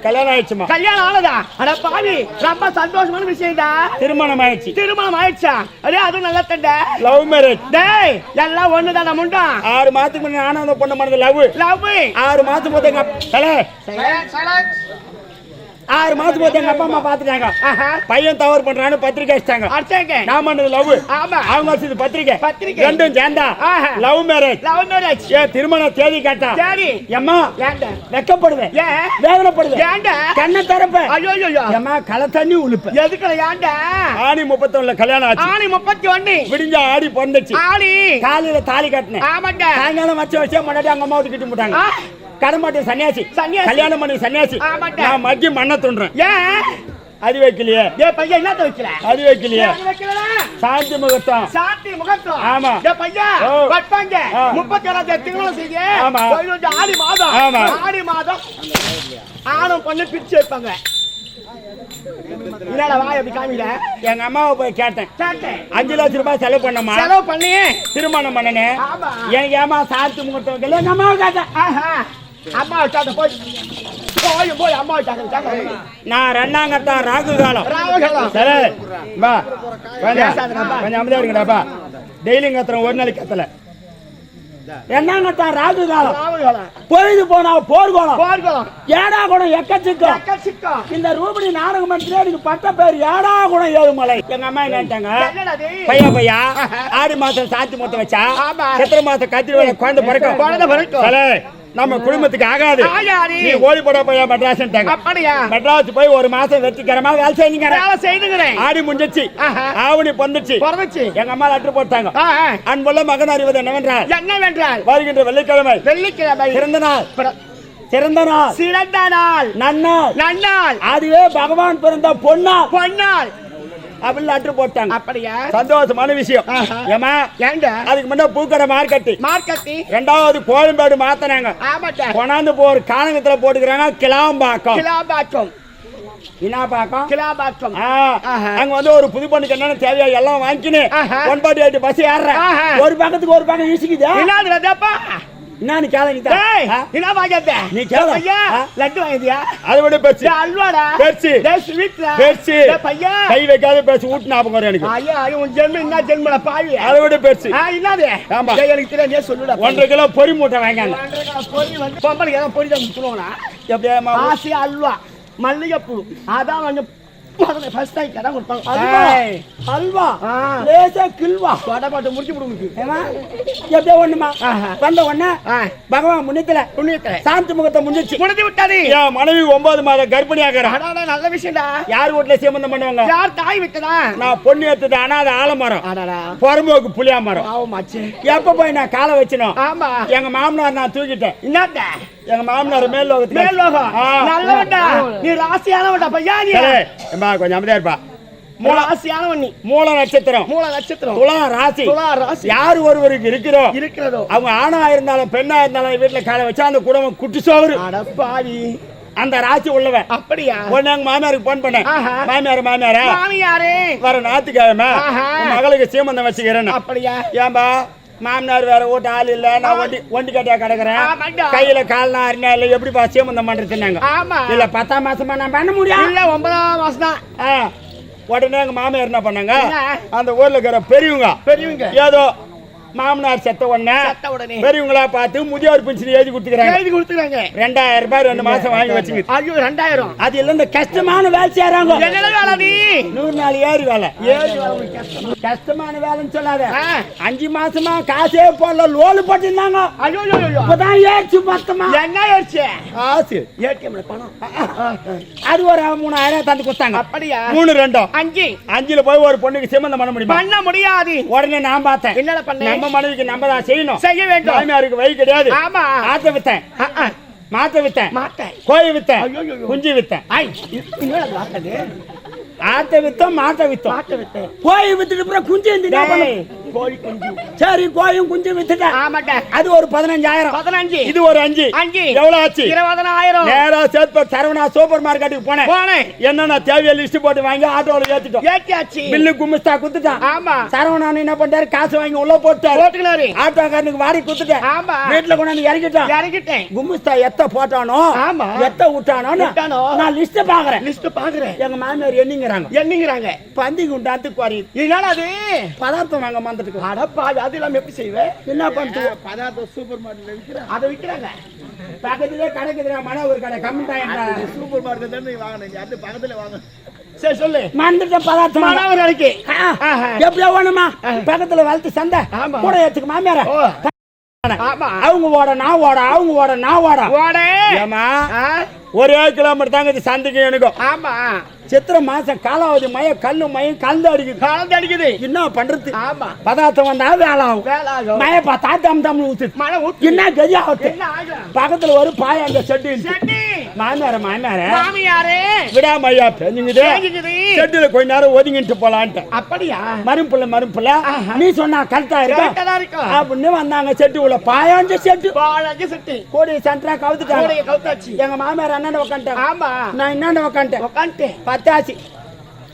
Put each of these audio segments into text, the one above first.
கல்யாணம் ஆயிடுச்சுமா. கல்யாணம் ஆனதா? அட பாவி, ரொம்ப சந்தோஷமான விஷயம்டா. திருமணம் ஆயிடுச்சு. திருமணம் ஆயிடுச்சா? அடே அதுவும் நல்லா தண்டை. Love marriage. டேய் எல்லாம் ஒண்ணுதான முண்டா. 6 மாசத்துக்கு முன்னாடி நானும் அந்த பொண்ணு பண்ணது லவ். 6 மாசத்துக்கு போது எங்க 6 மாசத்துக்கு போது எங்க அப்பா அம்மா பாத்துட்டாங்க. பையன் தவறு பண்றான்னு பத்திரிக்கை அடிச்சாங்க. நான் பண்ணது லவ். அவங்க வச்சது பத்திரிக்கை. ரெண்டும் சேர்ந்தா லவ் மேரேஜ். ஏன் திருமண தேதி கேட்டா எம்மா வெக்கப்படுவேன், வேதனைப்படுவேன், கண்ணை திறப்பேன். எம்மா களை தண்ணி உழுப்பேன். எதுக்குல ஏன்டா? ஆணி 31 கல்யாணம் ஆச்சு. ஆணி 31 விடிஞ்சா ஆடி பிறந்துச்சு. ஆடி காலையில தாலி கட்டினேன். ஆமாண்டா. சாயங்காலம் வச்சு முன்னாடி அவங்க அம்மா கிட்டு போட்டாங்க. கடமாட்டி சன்னியாசி, கல்யாணம் பண்ணி சன்னியாசி. நான் மக்கி மண்ணை துண்டுறேன். ஏன் அது வைக்கலையே? பையன் என்ன வைக்கல? அது வைக்கலையே? சாந்தி முகூர்த்தம். சாந்தி முகூர்த்தம். ஆமா. பையன் வைப்பாங்க 37 திருமணம் செய்ய. ஆடி மாதம். ஆடி மாதம் ஆணும் பொண்ணு பிரிச்சு வைப்பாங்க. என்னடா வாய் அப்படி காமில? எங்க அம்மாவை போய் கேட்டேன். 5 லட்சம் ரூபாய் செலவு பண்ணமா? செலவு பண்ணி திருமணம் பண்ணனே. எனக்கு ஏமா சாந்தி முகூர்த்தம் வைக்கல? எங்க அம்மாவை கேட்டேன். அம்மா வச்சாத போய் அம்மா வச்சாங்க. நான் ரெண்டாங்கத்தான் ராகு காலம். சரி பா கொஞ்சம் அமைதியா இருக்குடாப்பா. டெய்லியும் கத்துறேன், ஒரு நாளைக்கு கத்தல. ரெண்டாங்கத்தான் ராகு காலம். பொழுது போனா போர்கோலம். ஏடா குணம் எக்கச்சிக்கம். இந்த ரூபணி நாடக மன்றத்துல எனக்கு பட்ட பேர் ஏடா குணம் ஏழுமலை. எங்க அம்மா கேட்டாங்க, பையா ஆடி மாசம் சாந்தி முகூர்த்தம் வச்சா சித்திரை மாசம் கத்திரி குழந்தை பிறக்கும். நம்ம குடும்பத்துக்கு ஆகாது, நீ ஓடி போட போய் மெட்ராஸ். மெட்ராஸ் போய் 1 மாசம் வெற்றிகரமா வேலை செய்யுங்க. ஆடி முடிஞ்சிச்சு, ஆவணி பொந்துச்சு. எங்க அம்மா லெட்டர் போட்டாங்க. அன்புள்ள மகன் அறிவது என்னவென்றால் வருகின்ற வெள்ளிக்கிழமை சிறந்த நாள் நன்னாள், அதுவே பகவான் பிறந்த பொன்னாள் அப்படி லெட்டர் போட்டாங்க. அப்படியா? சந்தோஷமான விஷயம். ஏமா அதுக்கு முன்ன பூக்கடை மார்க்கெட்டி 2வது கோயம்பேடு மாத்தினாங்க. கொண்டாந்து போற காணகத்துல போட்டுக்கிறாங்க. கிளாம்பாக்கம். அங்க வந்து ஒரு புது பொண்ணுக்கு என்னென்ன தேவையா எல்லாம் வாங்கிக்கின்னு 148 பஸ் ஏறுறேன். ஒரு பக்கத்துக்கு ஒரு பக்கம் ஈசிக்குது. நான் கேள என்ன வாங்கத்த நீ கேள லட்டு வாங்கியா? அதை விட பெருசு அல்வாடா. பெருசு பையா கை வைக்காத பெருசு ஊட்டு ஞாபகம் வரும் எனக்கு. ஐயா உன் ஜென்மம் என்ன ஜென்மல பாவி. அதை விட பெருசு என்னது? ஆமா எனக்கு தெரியும், நீ சொல்லுடா. 1.5 கிலோ பொரி மூட்டை வாங்காங்க. 1.5 கிலோ பொரி வந்து பொம்பளைக்கு ஏதோ பொரி தான் சொல்லுவானா? எப்படியே ஆசி அல்வா மல்லிகைப்பூ அதான் வந்து ஃபர்ஸ்ட் டைம் கடை கொடுப்பாங்க. அல்வா லேசா கில்வா வடை போட்டு முடிச்சு விடுங்க. எப்படியே ஒண்ணுமா வந்த உடனே பகவான் புண்ணியத்துல சாந்தி முகத்தை முடிஞ்சு விட்டாரு. என் மனைவி 9 மாத கர்ப்பிணியாக. நல்ல விஷயம்டா. யார் வீட்டுல சீமந்தம் பண்ணுவாங்க? யார் தாய் விட்டதா? நான் பொண்ணு எடுத்தது அனாத ஆலமரம், புறம்போக்கு புளியா மரம். எப்ப போய் நான் காலை வச்சனும். ஆமா எங்க மாமனார் நான் தூக்கிட்டேன். என்னடா எங்க மாமனார் மேல் லோகம். நல்லவன்டா நீ, ராசியானவன்டா பையா நீ. கொஞ்சம் அமைதியா இருப்பா. மூல நட்சத்திரம் துலா ராசி. யாரு ஒருவருக்கு இருக்கிறதோ அவங்க ஆணா இருந்தாலும் பெண்ணா இருந்தாலும் வீட்டுல காலை வச்சா அந்த குடும்பம் குட்டி சோறு. அந்த ராசி உள்ளவன். அப்படியா? உடனே எங்க மாமியாருக்கு போன் பண்ணேன். மாமியாரே வர ஞாயிற்றுக்கிழமை மகளுக்கு சீமந்தம் வச்சுக்கிறேன்னு. அப்படியா? ஏன்பா மாமனார் வேற ஓட்டு ஆள் இல்ல, நான் ஒண்டி கட்டியா கிடக்குறேன், கையில கால்னா அரினா இல்ல, எப்படிப்பா சீமந்தம் பண்றதுன்னாங்க. இல்ல 10ஆம் மாசமா நான் பண்ண முடியும். இல்ல 9ஆம் மாசம் தான். உடனே எங்க மாமியார் என்ன பண்ணாங்க, அந்த ஊர்ல இருக்கிற பெரியவங்க ஏதோ மாமனார் செத்த உடனே பெரியவங்களா பார்த்து முதியோர் பென்ஷன் எழுதி கொடுத்துக்கிறாங்க. 2000 ரூபாய் 2 மாசம் வாங்கி வச்சுங்க. 2000 அது இல்ல இந்த கஷ்டமான வேலை செய்யறாங்க. 100 நாள் ஏறி வேலை. கஷ்டமான வேலைன்னு சொல்லாத. 5 மாசமா காசே போடல, லோன் போட்டிருந்தாங்க. இப்பதான் ஏறிச்சு மொத்தமா. என்ன ஏறிச்சு? காசு ஏடிஎம்ல பணம். அது ஒரு 3000 தந்து கொடுத்தாங்க. அப்படியா? 3 2 5 போய் ஒரு பொண்ணுக்கு சீமந்தம் பண்ண முடியாது. உடனே நான் பார்த்தேன். என்னடா பண்ண? மனைவிக்கு நம்ம தான் செய்ய வேண்டும். மாமியாருக்கு வழி கிடையாது. ஆத்த வித்தேன், மாத்த வித்தேன், கோழி வித்தேன், குஞ்சு வித்தேன். ஆத்த வித்தோம் மாத்த வித்தோம். கோழி வித்துட்டு குஞ்சு கோழி குஞ்சு. சரி கோயும் குஞ்சு வித்துட்டேன். ஆமாட்ட. அது ஒரு 15,000. 15. இது ஒரு 5. 5 எவ்வளவு ஆச்சு? 20,000. நேரா சேத்பட் சரவணா சூப்பர் மார்க்கெட்டுக்கு போனேன். என்னன்னா தேவையான லிஸ்ட் போட்டு வாங்கி ஆட்டோல ஏத்திட்டோம். ஏத்தியாச்சு. பில்லு குமிஸ்தா குத்துட்டான். ஆமா. சரவணா என்ன பண்ணாரு? காசு வாங்கி உள்ள போட்டுட்டாரு. ஆட்டோக்காரனுக்கு வாரி குத்துட்டேன். ஆமா. வீட்டுல கொண்டாந்து இறக்கிட்டேன். குமிஸ்தா எத்த போட்டானோ எத்த விட்டானோ நான் லிஸ்ட் பாக்குறேன். எங்க மாமியார் எண்ணிங்கிறாங்க. பந்திக்கு உண்டாந்து குவாரி. இதனால அது பதார்த்தம் வாங்க வந்துட்டு. அடப்பா அது எல்லாம் எப்படி செய்வேன்? என்ன பண்ணுறது? பதார்த்தம் சூப்பர் மார்க்கெட்ல விற்கிறாங்க. அதை விற்கிறாங்க. பக்கத்துலேயே கடைக்குதுடா மன ஒரு கடை கம்மிட்டாயிட்டா. சூப்பர் மார்க்கெட் தானே வாங்கினீங்க. அது பக்கத்துல வாங்க. சரி சொல்லு. மறந்துட்ட பதார்த்தம் மன ஒரு கடைக்கு. எப்படியா வேணுமா? பக்கத்துல வளர்த்து சந்தை கூட ஏத்துக்கு மாமியார. அவங்க ஓட நான் ஓட ஏமா 1 கிலோமீட்டர் தாங்க இது சந்தைக்கு எனக்கும். ஆமா. சித்திரை மாசம் காலாவதி மயம் கல்லு மயம் கலந்து அடிக்குது. என்ன பண்றது? ஆமா. பதார்த்தம் வந்தா வேலை ஆகும். மய பார்த்தா தம் ஊத்து. மழை ஊத்து. என்ன கதி ஆகுது? பக்கத்துல ஒரு பாய அந்த செட்டு மாமியாரே விடாமையா பெஞ்சுங்குது. செட்டுல கொஞ்ச நேரம் ஒதுங்கிட்டு போலான்ட்டு. அப்படியா? மரும்புல நீ சொன்னா கரெக்டா இருக்கும் அப்படின்னு வந்தாங்க. செட்டு உள்ள பாயாஞ்ச செட்டு கோடி சென்டரா கவுத்துட்டாங்க. எங்க மாமியார் அண்ணன் உட்காந்துட்டாங்க. ஆமா. நான் என்ன உட்காந்துட்டேன். 10 ஆச்சு.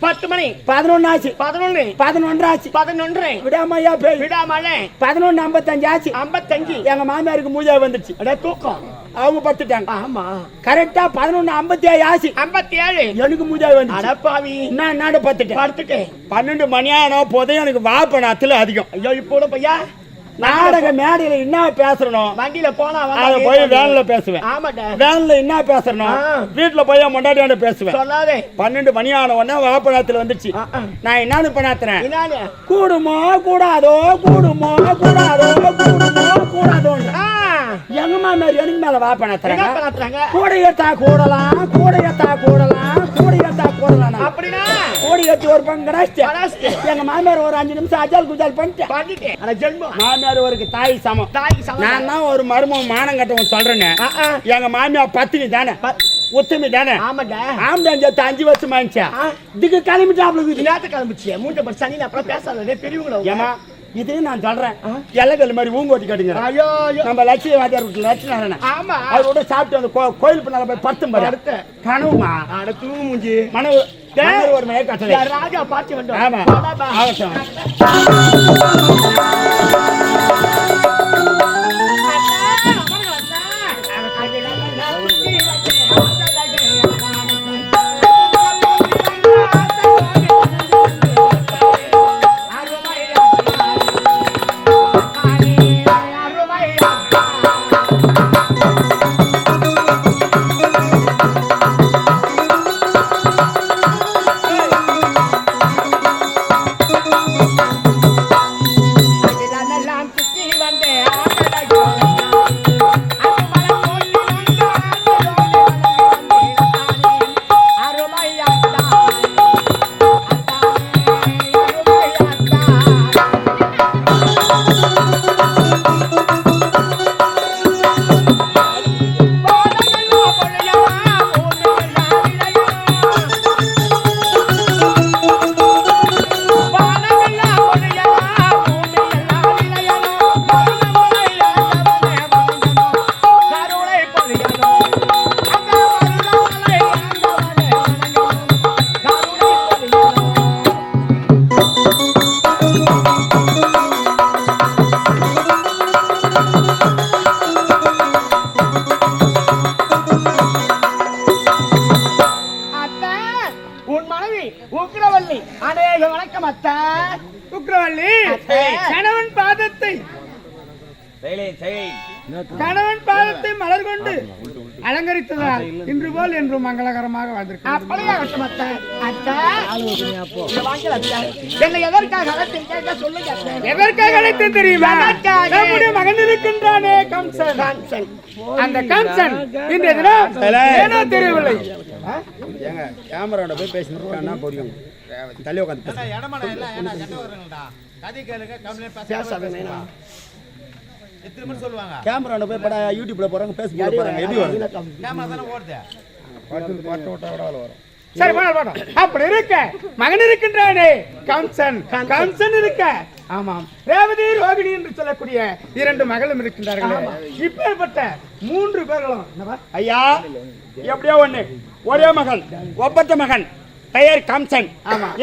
10 மணி 11 ஆச்சு. 11 ஆச்சு. 11 விடாமையா விடாமலே 11:55 ஆச்சு. 55 எங்க மாமியாருக்கு மூஜா வந்துச்சு. அட தூக்கம். அவங்க படுத்துட்டாங்க. ஆமா. கரெக்டா 11:57 ஆச்சு. 57 எனக்கு மூஜா வந்துச்சு. அட பாவி. நான் படுத்துட்டேன். 12 மணி ஆனா போதே எனக்கு வாப்பணத்துல அதிகம். ஐயோ இப்போ பையா நாடக மேடையில என்ன பேசணும்? வண்டியில போனா போய் வேன்ல பேசுவேன். ஆமாடா. வேன்ல என்ன பேசணும்? வீட்டுல போய் முன்னாடியாண்ட பேசுவேன். சொல்லாதே. 12 மணி ஆன உடனே வாப்பணத்துல வந்துச்சு. நான் என்னன்னு பண்ணாத்துறேன்? கூடுமோ கூடாதோ எங்க மாமியார் எனக்கு மேல வாப்பணத்துறாங்க. கூடையத்தா கூடலாம் அப்படினா கோடி ஏத்தி ஒரு பங்கு எங்க மாமியார் ஒரு 5 நிமிஷம் அஜால் குஜால் பண்ணிட்டேன். மாமியார் ஒரு தாய் சமம். நான் தான் ஒரு மருமம் மானம் கட்டவன் சொல்றேன்னு. எங்க மாமியார் பத்தினி தானே, உத்தமி தானே. ஆம்தான் 5 வருஷம் ஆயிடுச்சா. இதுக்கு கிளம்பிச்சு மூட்டை படி சனி அப்புறம் பேசாத பெரியவங்கள. ஏமா இது நான் சொல்றேன். எல்லகல் மாதிரி ஊங்கோட்டி கட்டுங்க. நம்ம லட்சிய வாத்தியார் வீட்டுல லட்சணம் அவரோட சாப்பிட்டு அந்த கோயில் பின்னால போய் படுத்தும் பாரு. கனவுமா அடுத்து மூஞ்சி மனவு ஒரு மணி கட்டளை ராஜா பார்த்து வேண்டும். ஆமா அவசியம். கணவன் பாதத்தை மலர் கொண்டு அலங்கரித்ததால் இன்று போல் என்று மங்களகரமாக வந்திருக்கிறது. எதற்காக அழைத்தேன் தெரியுமா? நம்முடைய மகன் இருக்கின்றானே கம்சன். அந்த கம்சன் இன்றைய தினம் ஏனோ தெரியவில்லை. கேமராவோட போய் பேசினா புரியும். தள்ளி உட்காந்து கேமரா போய் பட யூடியூப்ல போறாங்க, பேஸ்புக்ல போறாங்க. எப்படி வரும்? கேமரா தான ஓடுது. பாட்டு ஓட்ட வரும். சரி போட்டோம். அப்படி இருக்க மகன் இருக்கின்றானே கம்சன், கம்சன் இருக்க ஆமாம் ரேவதி ரோகிணி என்று சொல்லக்கூடிய 2 மகளும் இருக்கின்றார்களே. இப்பேற்பட்ட 3 பேர்களும் ஐயா எப்படியோ ஒண்ணு, ஒரே மகன், ஒப்பற்ற மகன், பெயர் கம்சன்.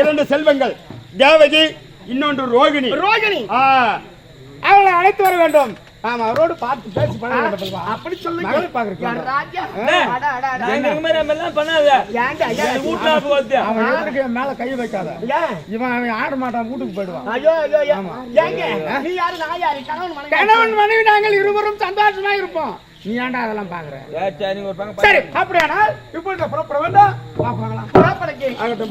2 செல்வங்கள், தேவகி, இன்னொன்று ரோகிணி. ரோகிணி அவளை அழைத்து வர வேண்டும். ஆமா, அவரோடு பார்த்து பேசி பண்ண வேண்டும். அப்படி சொல்லுங்க. மகளை பாக்குறீங்க ராஜா. மேல கை வைக்காத. இவன் ஆட மாட்டான், வீட்டுக்கு போயிடுவான். கணவன் மனைவி நாங்கள் இருவரும் சந்தோஷமா இருப்போம். நீ ஏன்டா அதெல்லாம் பாக்குற? சரி, அப்படியானா இப்போ இந்த புறப்பட வேண்டாம். பாப்பாங்களாம் புறப்படக்கே எனக்கு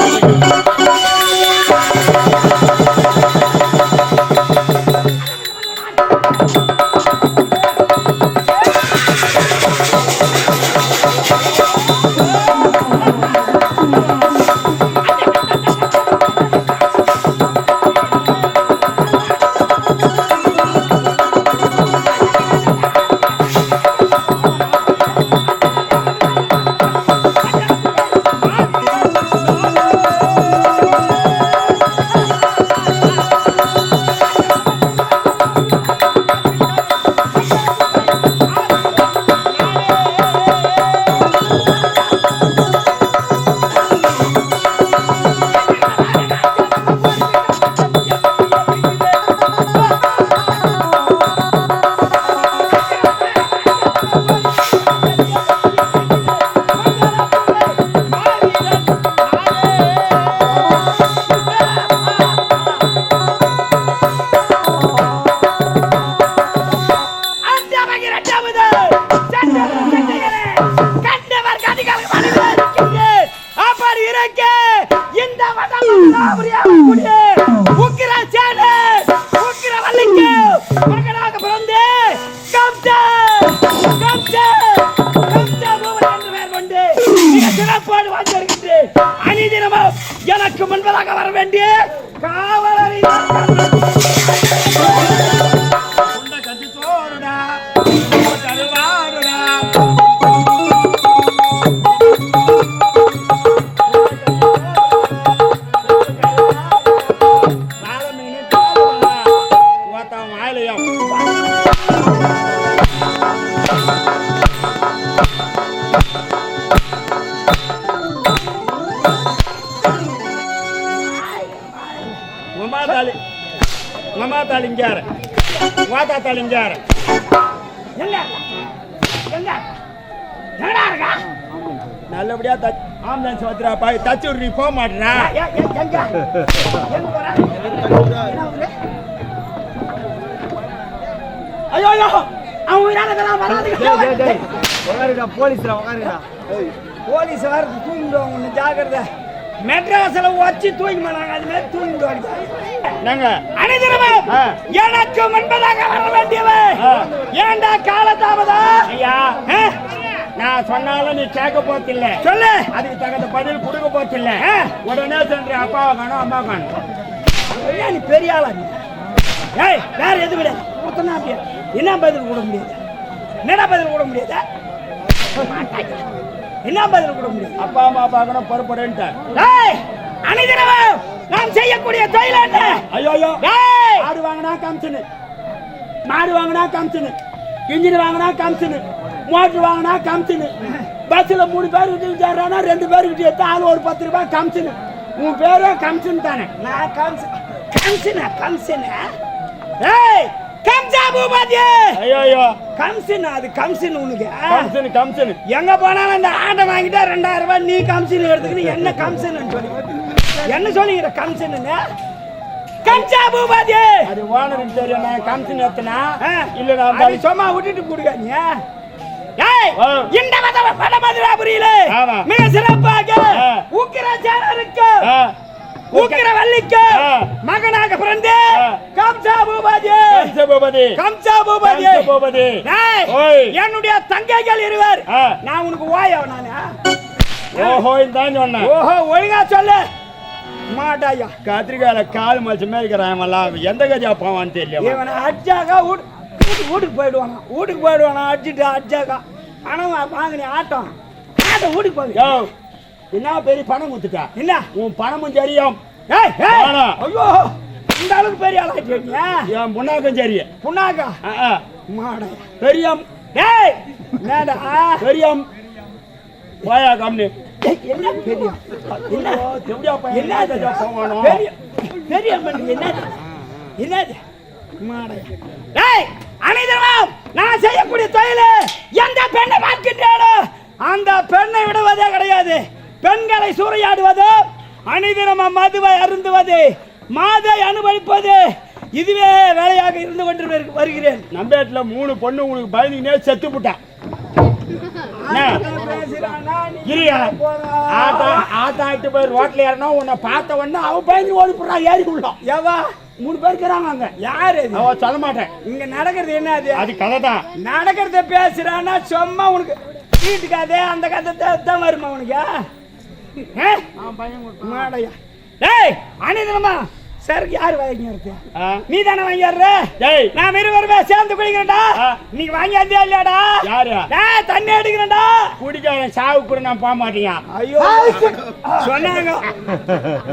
முன்பதாக வர வேண்டிய காவலரை நல்லபடியா ஆம்புலன்ஸ் வந்துடாப்பா, தச்சு விட்டு போக மாட்டேனா? ஐயோ அவன் போலீஸ் வர தூங்கிடுவாங்க. ஜாக்கிரதை, மெட்ராஸ்ல வச்சு தூங்கி மாட்டாங்க. அது மாதிரி தூங்கிடுவாங்க. எனக்கு முன்பதாக வர வேண்டியவன் ஏண்டா காலதாமதம்? ஐயா, நான் சொன்னாலும் நீ கேட்க போத்தில்ல. சொல்லு. அதுக்கு தகுந்த பதில் கொடுக்க போத்தில்ல. உடனே சென்று அப்பாவை காணும், அம்மா காணும். நீ பெரிய ஆளா? ஏய், வேற எது விட என்ன பதில் கூட முடியாது? என்னடா பதில் கூட முடியாது? என்ன பதில் கூட முடியாது? அப்பா அம்மா பார்க்கணும், பொறுப்படுன்ட்டு. அனைதிரவும் நாம் செய்யக்கூடிய தொழில் என்ன? ஐயோ, ஆடு வாங்கினா கம்சனு, மாடு வாங்கினா கம்சனு, இன்ஜின் வாங்கினா கம்சனு, மோட்டர் வாங்கினா கம்சனு, பஸ்ல 3 பேருக்கு சேர்றானா 2 பேருக்கு எடுத்து ஆள் ஒரு 10 ரூபாய் கம்சனு. உன் பேரே கம்சன் தானே? நான் கம்சன். ஏய், கம்சா பூபாதி. ஐயோ, கம்சன். அது கம்சன். உனக்கு கம்சன் எங்க போனாலும் இந்த ஆட்டை வாங்கிட்டா 2000 ரூபாய் நீ கம்சன் எடுத்துக்கிட்டு என்ன கம்சன் சொல்லி என்ன சொல்லிக்கிற? கம்சன் கம்சா பூபாதி. அது ஓனருக்கு தெரியும். நான் கம்சன் எடுத்தனா இல்ல, நான் சும்மா விட்டுட்டு கொடுக்காதீங்க. இந்த வடமதுராபுரியிலே மிக சிறப்பாக உக்கிரச்சேனருக்கு உக்கிரவல்லிக்கு மகனாக பிறந்து கம்சா பூபாதி என்னுடைய தங்கைகள் 2 நான் உனக்கு ஓய நானே. ஓஹோ, இதான் சொன்னேன். ஓஹோ, ஒழுங்கா சொல்லு. மாட்டாயா கத்திரிக்காயில கால் மச்ச மாதிரி இருக்கிறான். எந்த கஜா போவான்னு தெரியல. இவனை அடிச்சாக்கா வீட்டுக்கு போயிடுவானா? அடிச்சுட்டு அடிச்சாக்கா பணம் வாங்கினி ஆட்டம் வீட்டுக்கு போய் என்ன பெரிய பணம் கொடுத்துட்டா என்ன உன் பணமும் தெரியும். ஏய் ஏய் ஆனா. ஐயோ இந்த அளவுக்கு பெரிய ஆளாயிட்டீங்க. என் புண்ணாக்கும் சரி. புண்ணாக்கா மாட பெரியம். டேய் என்னடா பெரியம் போயா கம்னு. என்ன பெரிய என்ன எப்படியா பையன் என்ன போவானோ பெரிய பெரிய மணி என்னது என்னது மாடை. டேய் அனிதர்மம் நான் செய்யக்கூடிய தொழில் எந்த பெண்ணை பார்க்கின்றேனோ அந்த பெண்ணை விடுவதே கிடையாது. பெண்களை சூறையாடுவது, அனிதர்மம் மதுவை அருந்துவது, மாதை அனுபவிப்பது, இதுவே வேலையாக இருந்து கொண்டு வருகிறேன். நம்ம வீட்டுல 3 பொண்ணு உனக்கு பயந்துனே செத்து போட்டான். ஆட்டாட்டு போய் ரோட்ல ஏறனா உன்னை பார்த்த உடனே அவ பயந்து ஓடி போடுறா ஏறி உள்ளோம். எவா 3 பேர் இருக்கிறாங்க அங்க. யாரு அவ சொல்ல மாட்டேன். இங்க நடக்கிறது என்ன அது கதை தான். நடக்கிறத பேசுறான்னா சும்மா உனக்கு வீட்டுக்காதே அந்த கதை தான் வருமா உனக்கு? மாடையா டேய் அனிதனமா சருக்கு யாரு வாங்கிடுறது? நீ தானே வாங்கிடுற? டேய் நான் இருவருமே சேர்ந்து குடிக்கிறேன்டா. நீங்க வாங்கியாதே இல்லையாடா? யாரு? டேய் தண்ணி அடிக்கிறேன்டா. குடிக்காத சாவு கூட நான் போக மாட்டேங்க. ஐயோ சொன்னாங்க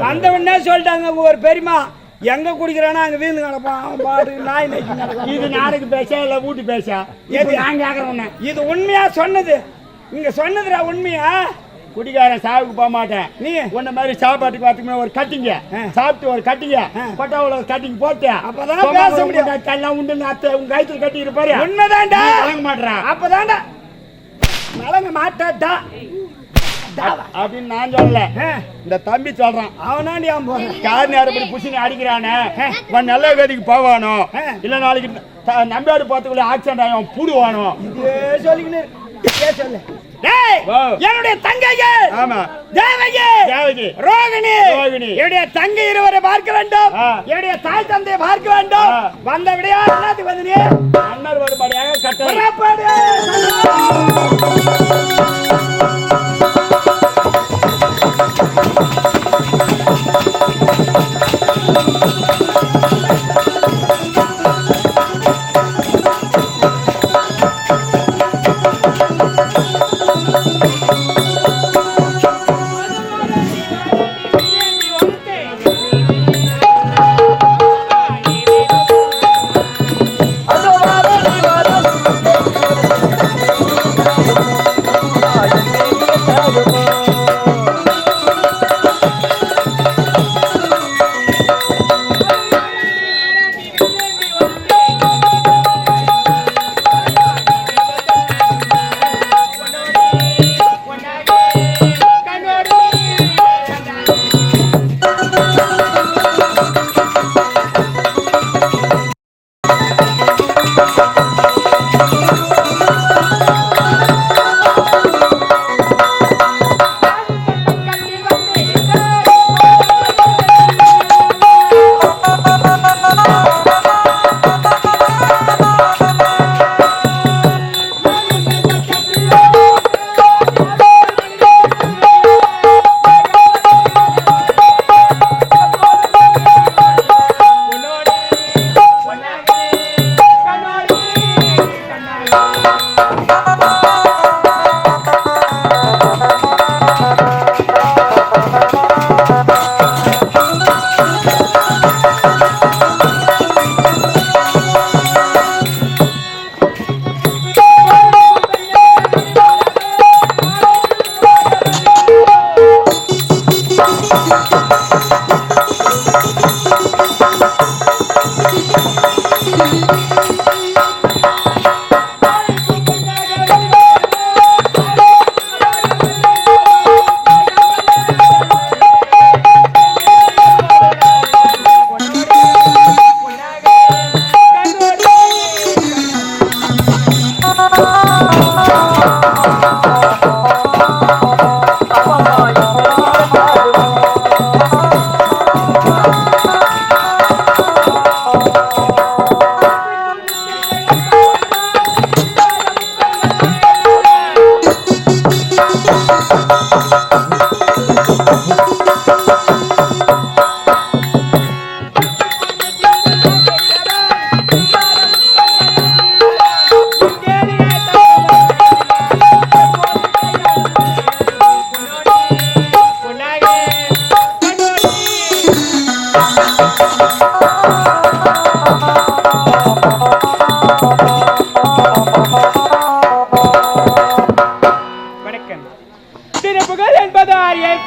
வந்த உடனே சொல்லிட்டாங்க ஒரு பெரியமா எங்க குடிக்கிறானா அங்க வீந்து கிடப்பான் பாடு நாய் நைக்கு. இது நாளைக்கு பேசா இல்ல வீட்டு பேசா? எது நான் கேக்குறேன். இது உண்மையா சொன்னது? இங்க சொன்னதுடா உண்மையா? குடிக்காரன் சாவுக்கு போக மாட்டேன். நீ உன்ன மாதிரி சாப்பாட்டுக்கு பார்த்துமே ஒரு கட்டிங்க சாப்பிட்டு ஒரு கட்டிங்க பட்டாவுல கட்டிங் போட்டு அப்பதான் பேச முடியும். எல்லாம் உண்டு அத்தை உங்க கைத்துல கட்டி இருப்பாரு. உண்மைதான்டா. வழங்க மாட்டேறான். அப்பதான்டா வழங்க மாட்டாடா அப்படின்னு நான் சொல்லல. இந்த தம்பி சொல்றான். அவனாண்டி அவன் போறான். கார் நேரப்படி புசினி அடிக்கிறானே அவன் நல்ல கதிக்கு போவானோ இல்ல நாளைக்கு நம்பியாடு பார்த்துக்குள்ள ஆக்சிடென்ட் ஆகும் பூடுவானோ இதே சொல்லிக்கின்னு சொல்லு. டேய் என்னுடைய தங்கைகள் ஆமா தேவகி தேவகி ரோகிணி ரோகிணி என்னுடைய தங்கை இருவரை பார்க்க வேண்டும். என்னுடைய தாய் தந்தையை பார்க்க வேண்டும். வந்த விடையா என்னத்துக்கு வந்தீங்க? அண்ணர் வரும்படியாக கட்டளை. புறப்படு.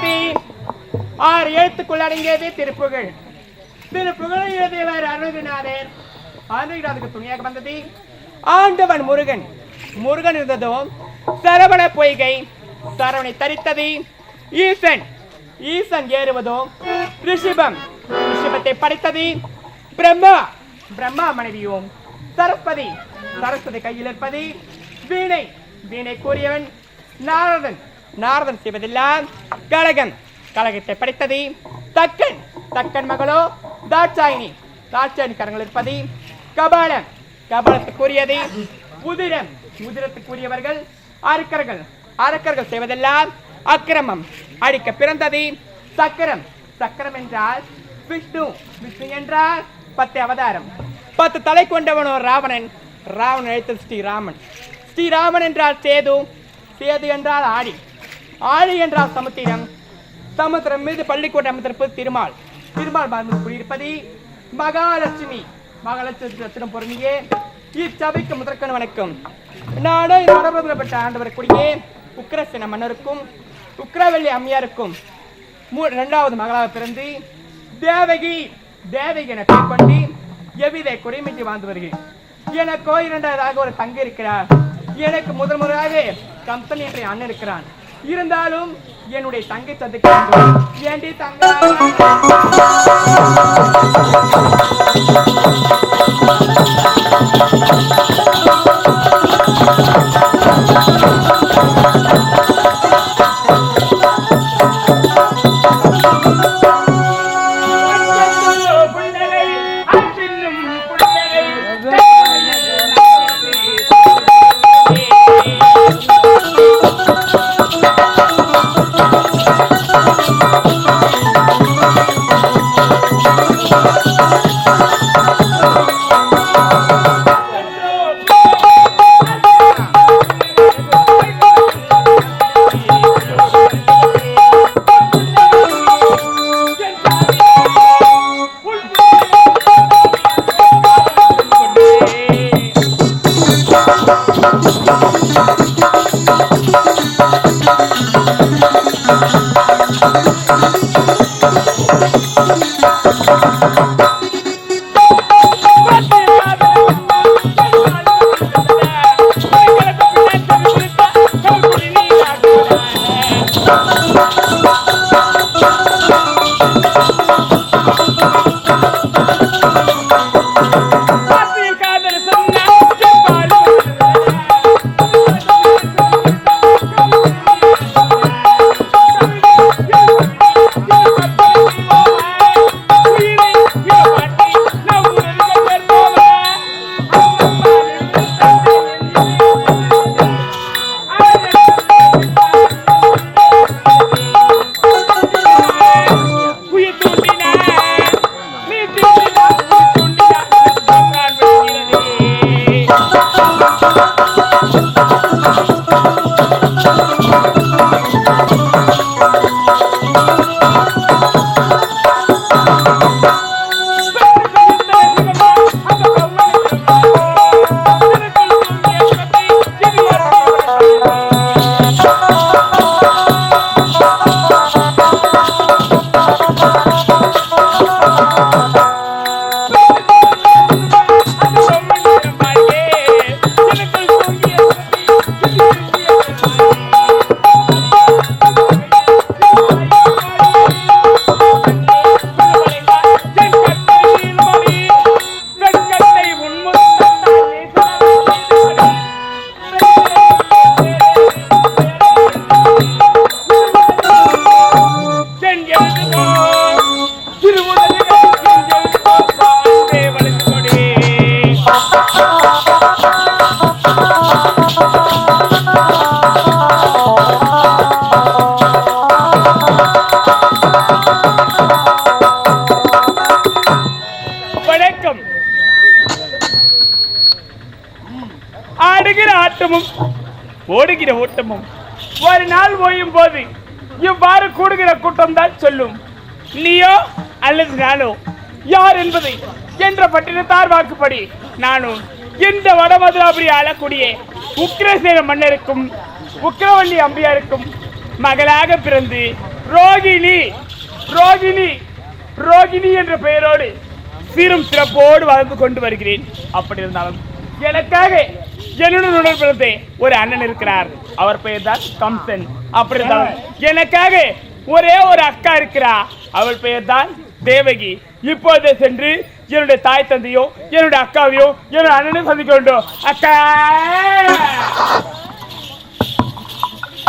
6 எழுத்துக்குள் அடங்கியது திருப்புகழ். திருப்புகழ் எழுதியவர் அருணகிரிநாதர். அருணகிரிநாதருக்கு துணையாக வந்தது ஆண்டவன் முருகன். முருகன் இருந்ததோ சரவண பொய்கை, சரவணை தரித்தது ஈசன். ஈசன் ஏறுவதோ ரிஷிபம், ரிஷிபத்தை படைத்தது பிரம்மா. பிரம்மா மனைவியும் சரஸ்வதி, சரஸ்வதி கையில் இருப்பது வீணை. வீணை கூறியவன் நாரதன். நாரதன் செய்வதெல்லாம் கலகம். கலகத்தை படைத்தது தக்கன். தக்கன் மகளோ தாட்சாயினி. தாட்சாயினி கரங்கள் இருப்பது கபாலம். கபாலத்துக்குரியது உதிரம். உதிரத்துக்குரியவர்கள் அரக்கர்கள். அரக்கர்கள் செய்வதெல்லாம் அக்கிரமம். அடிக்க பிறந்தது சக்கரம். சக்கரம் என்றால் விஷ்ணு. விஷ்ணு என்றால் 10 அவதாரம். 10 தலை கொண்டவனோ ராவணன். ராவணன் அழைத்தது ஸ்ரீராமன். ஸ்ரீராமன் என்றால் சேது. சேது என்றால் ஆடி. ஆடி என்றால் சமுத்திரம். சமுத்திரம் மீது பள்ளிக்கோட்டை அமைத்திருப்பது திருமால். திருமால் குடியிருப்பது மகாலட்சுமி. மகாலட்சுமி ரத்தினம் பொருந்தியே இச்சபைக்கு முதற்கண் வணக்கம். நானும் பெற்ற ஆண்டவருக்குடியே உக்கிரசேன மன்னருக்கும் உக்கிரவல்லி அம்மையாருக்கும் 2வது மகளாக பிறந்து தேவகி தேவகி என பெயர் கொண்டு எவ்வித குறைமின்றி வாழ்ந்து வருகிறேன். எனக்கோ 2வது ஒரு தங்கை இருக்கிறார். எனக்கு முதல் முறையாக கம்சன் என்ற அண்ணன் இருக்கிறான். இருந்தாலும் என்னுடைய தங்கை சந்திக்க ஏண்டி தங்கை ஓடுகிற ஓட்டமும் ஒரு நாள் ஓயும் போது இவ்வாறு கூடுகிற கூட்டம் தான் சொல்லும். நீயோ அல்லது நானோ யார் என்பதை என்ற பட்டினத்தார் வாக்குப்படி நானும் இந்த வடமதுராபுரி ஆளக்கூடிய உக்கிரசேன மன்னருக்கும் உக்கிரவல்லி அம்பியாருக்கும் மகளாக பிறந்து ரோகிணி ரோகிணி ரோகிணி என்ற பெயரோடு சீரும் சிறப்போடு வாழ்ந்து கொண்டு வருகிறேன். அப்படி இருந்தாலும் எனக்காக என்னுடன் உணர்வு ஒரு அண்ணன் இருக்கிறார். அவர் பெயர் தான் கம்சன். அப்படி இருந்தாலும் எனக்காக ஒரே ஒரு அக்கா இருக்கிறார். அவள் பெயர் தான் தேவகி. இப்போதே சென்று என்னுடைய தாய் தந்தையோ என்னுடைய அக்காவையோ என்னுடைய அண்ணனையும் சந்திக்க வேண்டும். அக்கா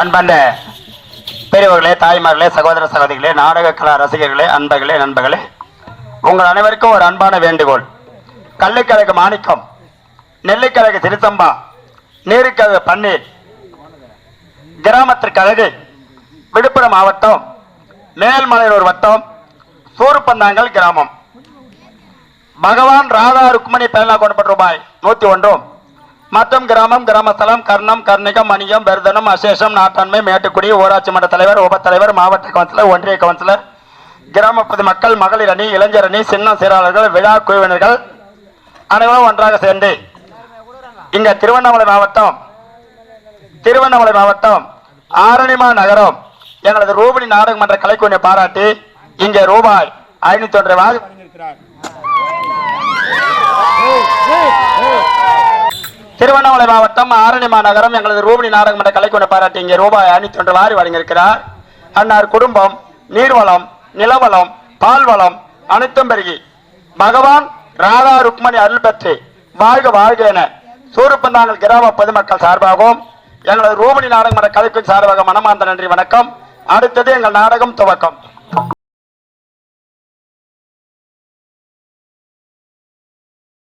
அன்பண்ட பெரியவர்களே, தாய்மார்களே, சகோதர சகோதரிகளே, நாடக கலா ரசிகர்களே, அன்பர்களே, நண்பர்களே, உங்கள் அனைவருக்கும் ஒரு அன்பான வேண்டுகோள். கள்ளுக்கிழக்கு மாணிக்கம், நெல்லிக்கிழக்கு திருத்தம்பா, நீருக்கிழக்கு பன்னீர், கிராமத்திற்கழகு, விழுப்புரம் மாவட்டம் மேல்மலையூர் வட்டம் சூருப்பந்தாங்கல் கிராமம். பகவான் ராதா ருக்மணி பேனா கொண்டு ரூபாய் 101 மற்றும் கிராமம், கிராமஸ்தலம், கர்ணம், கர்ணிகம், மணியம், பெருதனம், அசேஷம், நாட்டாண்மை, மேட்டுக்குடி, ஊராட்சி மன்ற தலைவர், உபத்தலைவர், மாவட்ட கவுன்சிலர், ஒன்றிய கவுன்சிலர், கிராம பொதுமக்கள், மகளிர் அணி, இளைஞர் அணி, சின்ன சீராளர்கள், விழா குழுவினர்கள் அனைவரும் ஒன்றாக சேர்ந்து இங்க திருவண்ணாமலை மாவட்டம் ஆரணிமா நகரம் எங்களது ரூபணி நாடக மன்ற கலைக்குழுவை பாராட்டி இங்கே ரூபாய் 501 திருவண்ணாமலை மாவட்டம் ஆரணிமா நகரம் எங்களது ரூபணி நாடக மன்ற கலைக்குழு பாராட்டி இங்கே ரூபாய் 501 வழங்கியிருக்கிறார். அன்னார் குடும்பம் நீர்வளம், நிலவளம், பால்வளம் அனைத்தும் பெருகி பகவான் ராதா ருக்மணி அருள் பெற்று வாழ்க வாழ்க என சூருப்பந்தாங்கல் கிராம பொதுமக்கள் சார்பாகவும் எங்களது ரூபணி நாடக மன்ற கலைக்குழு சார்பாக மனமார்ந்த நன்றி, வணக்கம். அடுத்தது எங்கள் நாடகம் துவக்கம்.